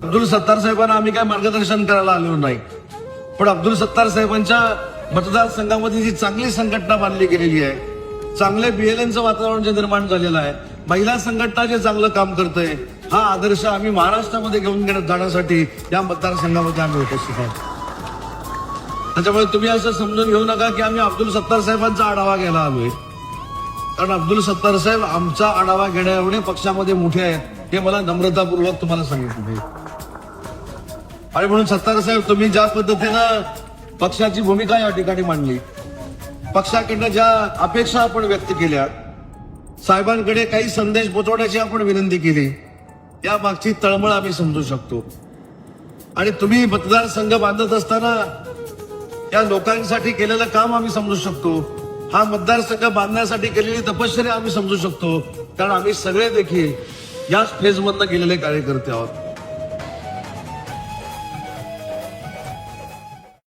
अब्दुल सत्तार साहेबांना आम्ही काय मार्गदर्शन करायला आलो नाही, पण अब्दुल सत्तार साहेबांच्या मतदारसंघामध्ये जी चांगली संघटना बांधली गेलेली आहे, चांगले बीएलएनचं वातावरण जे निर्माण झालेलं आहे, महिला संघटना जे चांगलं काम करतंय, हा आदर्श आम्ही महाराष्ट्रामध्ये घेऊन जाण्यासाठी या मतदारसंघामध्ये आम्ही उपस्थित आहोत. त्याच्यामुळे तुम्ही असं समजून घेऊ नका की आम्ही अब्दुल सत्तार साहेबांचा आढावा घ्यायला आलोय, कारण अब्दुल सत्तार साहेब आमचा आढावा घेण्या एवढे पक्षामध्ये मोठे आहेत हे मला नम्रतापूर्वक तुम्हाला सांगितलं. आणि म्हणून सत्तार साहेब, तुम्ही ज्या पद्धतीनं पक्षाची भूमिका या ठिकाणी मांडली, पक्षाकडनं ज्या अपेक्षा आपण व्यक्त केल्या, साहेबांकडे काही संदेश पोहोचवण्याची आपण विनंती केली, या मागची तळमळ आम्ही समजू शकतो. आणि तुम्ही मतदारसंघ बांधत असताना या लोकांसाठी केलेलं काम आम्ही समजू शकतो. हा मतदारसंघ बांधण्यासाठी केलेली तपश्चर्या आम्ही समजू शकतो, कारण आम्ही सगळे देखील याच फेजमधनं गेलेले कार्यकर्ते आहोत.